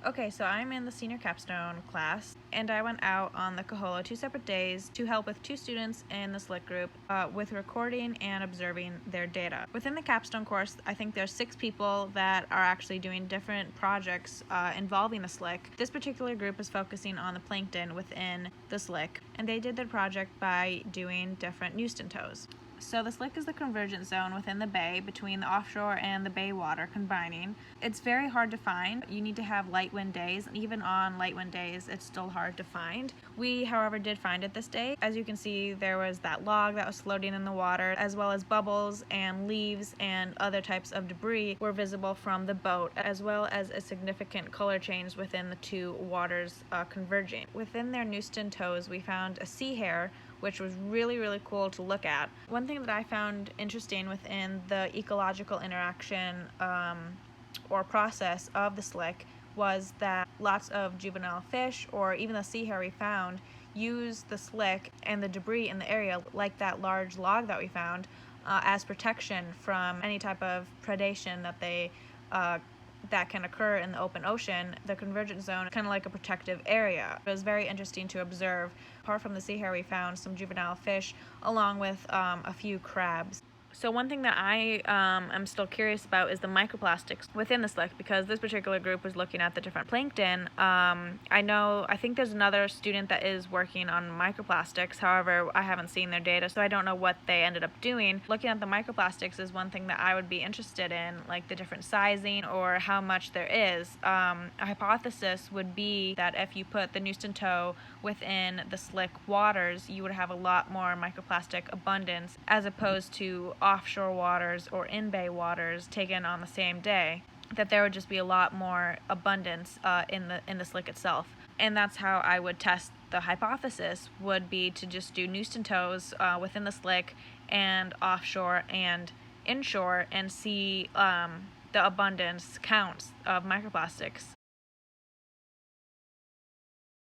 Okay, so I'm in the senior capstone class, and I went out on the Cohola 2 separate days to help with 2 students in the SLIC group with recording and observing their data. Within the capstone course, I think there's 6 people that are actually doing different projects involving the SLIC. This particular group is focusing on the plankton within the SLIC, and they did their project by doing different Newston tows. So the SLIC is the convergence zone within the bay between the offshore and the bay water combining. It's very hard to find. You need to have light wind days, and even on light wind days, it's still hard to find. We, however, did find it this day. As you can see, there was that log that was floating in the water, as well as bubbles and leaves and other types of debris were visible from the boat, as well as a significant color change within the 2 waters converging. Within their Newston tows, we found a sea hare, which was really cool to look at. One thing that I found interesting within the ecological interaction or process of the SLIC was that lots of juvenile fish, or even the sea hare we found, use the SLIC and the debris in the area, like that large log that we found, as protection from any type of predation that can occur in the open ocean. The convergence zone is kind of like a protective area. It was very interesting to observe. Apart from the sea hare, we found some juvenile fish along with a few crabs. So one thing that I am still curious about is the microplastics within the SLIC, because this particular group was looking at the different plankton. I think there's another student that is working on microplastics. However, I haven't seen their data, so I don't know what they ended up doing. Looking at the microplastics is one thing that I would be interested in, like the different sizing or how much there is. A hypothesis would be that if you put the Newston tow within the SLIC waters, you would have a lot more microplastic abundance as opposed to offshore waters or in-bay waters taken on the same day, that there would just be a lot more abundance in the SLIC itself. And that's how I would test the hypothesis, would be to just do Newston tows within the SLIC and offshore and inshore and see the abundance counts of microplastics.